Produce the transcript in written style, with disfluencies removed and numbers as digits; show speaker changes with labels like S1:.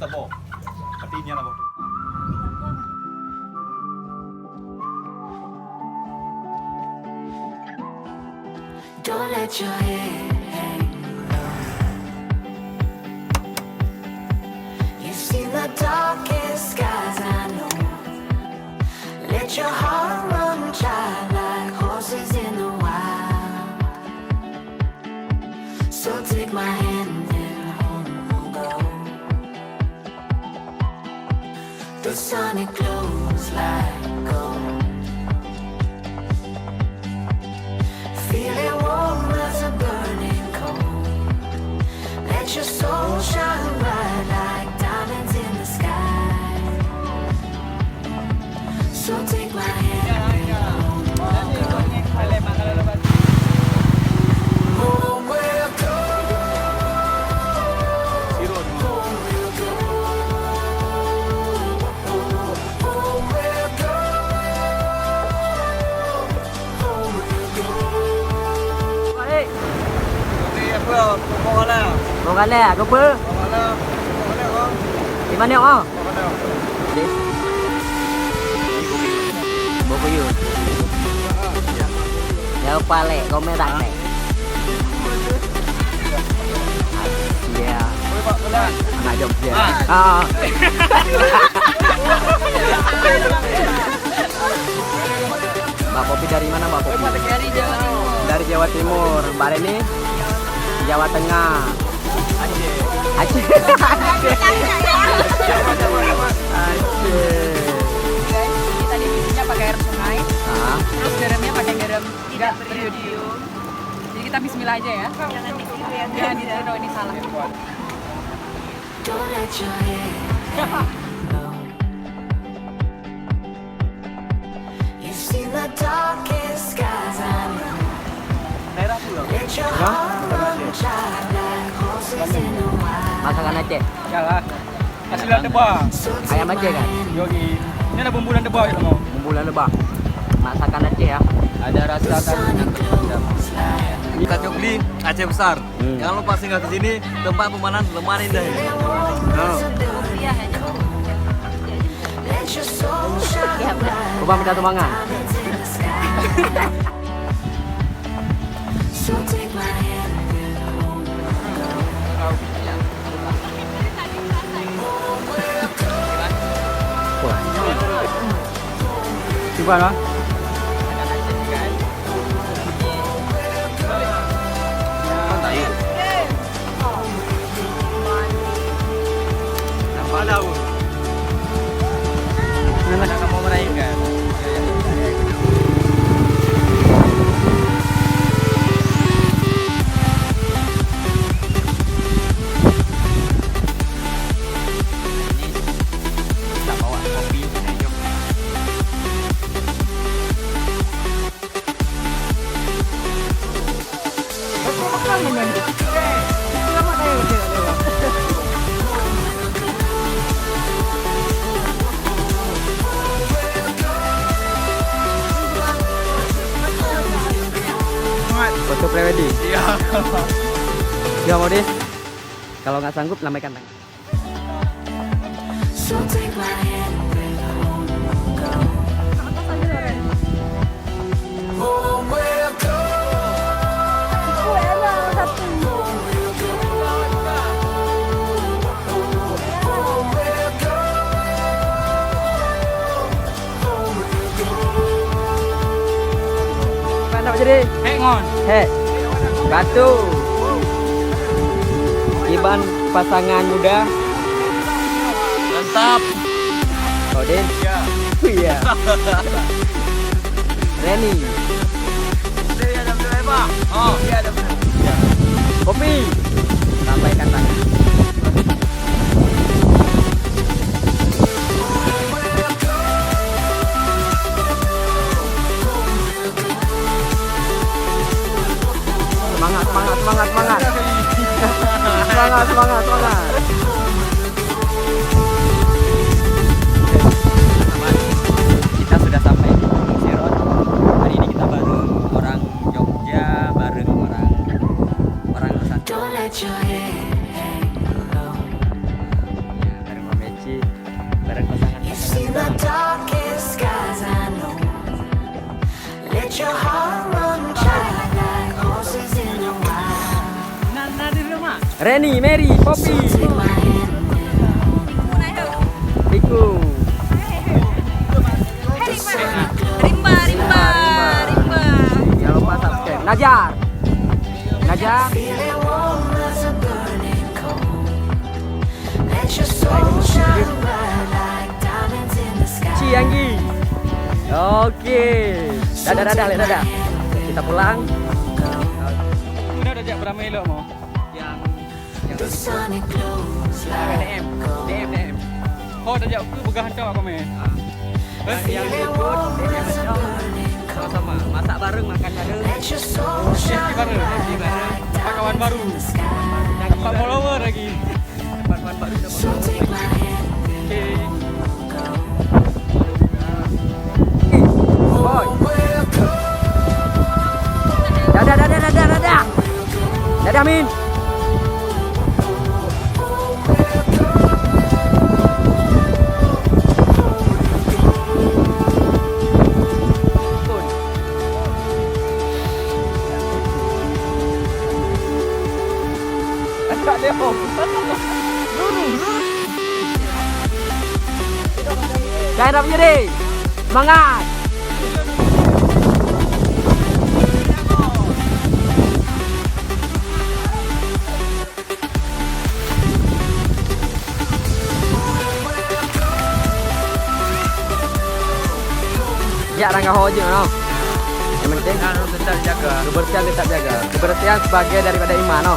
S1: tabo. Artinya apa tuh?
S2: Don't let your head hang low. You've seen the darkest skies, I know. Let your heart run child like horses in the wild. So take my hand and home we'll go. The sun it glows like gold. Feel it warm as a burning coal. Let your soul shine bright like diamonds in the sky. So take my hand and home we'll go. Home we'll go. Home we'll go. Home we'll go. Home we'll go.
S3: Một cái lẻ có bơ. Di mana oh? Di. Boko yun. Ya pale, kau merah nih. Iya. Anak Jogja. Ah. Mbak Popi dari mana Mbak Popi?
S4: Dari Jawa Timur.
S3: Dari Jawa Timur. Mbak Reni Jawa Tengah. Aceh.
S4: Kita dibikinnya pakai air sungai.
S3: Ah.
S4: Terus garamnya pakai garam tidak beriodium. Jadi kita bismillah aja ya. Jangan ditiru, ini salah.
S2: Don't let your head hang low. You've seen the darkest skies, I know. Let your heart run child like horses in the wild.
S3: Masakan Aceh.
S1: Jalan. Hasil debah.
S2: So
S3: Ayam
S2: take
S3: Aceh
S2: my
S3: kan?
S2: hand.
S1: Yogi. Ini ada bumbu dan debah kita mau.
S3: Bumbu lebah. Masakan Aceh ya.
S1: Ada rasa
S2: The sun it glows like
S5: Kita Jogli Aceh besar. Jangan lupa singgah ke sini, tempat pemandangan lumayan indah.
S2: warm as a burning coal. Let your soul shine bright.
S3: Coba minta tumangan.
S2: Diamonds in the sky. So take my hand and home we'll go. Home we'll go.
S3: Coba no.
S5: Nampak tahu? Mana kamu meraihkan? Kita bawa kopi dari Jogja.
S3: Foto prewedding.
S5: Iya.
S3: Gak mau deh. Kalau nggak sanggup lambaikan tangan.
S2: So take my hand and home we'll go. Home we'll go. Home we'll go. Home we'll go. Home we'll go.
S3: Mana jadi?
S1: Hengon.
S3: Hei, batu. Iban pasangan muda.
S5: Mantap.
S3: Odin.
S5: Ya.
S3: Iya. Reni.
S5: Ini ada berapa, Pak? Oh, iya ada berapa?
S3: Kopi. Lambaikan tangan. Semangat, semangat, semangat, semangat. Semangat, semangat, semangat.
S5: Kita sudah sampai di Gunung Sirot. Hari ini kita bareng orang Jogja, bareng orang
S2: Don't let your head hang low.
S3: Reni, Mary, Poppy. Iku.
S4: Rimba.
S3: Jangan lupa subscribe. Najar.
S2: Feel it warm as a burning coal. Let your soul shine bright like diamonds in the sky.
S3: Cianggi. Oke. Dadah. Kita pulang.
S1: Ini udah jak berapa elok mau?
S2: The sun it glows like
S3: DM.
S1: Oh, udah jak tu begahan kau apa main?
S3: Yang ikut sama-sama masak bareng, makan bareng.
S2: let your soul shine
S1: baru,
S2: bright like
S1: kawan
S2: diamonds
S1: baru.
S2: in the sky.
S1: Dapat follower lagi.
S3: Kawan baru dapat.
S2: So take my hand,
S1: Okay.
S3: Boy. Dadah. Dadah Min. Agak dia om. Jangan dapat jadi. Semangat. Ya, Rangga Hoji, no? Yang penting
S5: Harus tetap jaga.
S3: kebersihan tetap jaga. Kebersihan sebagai daripada iman, no?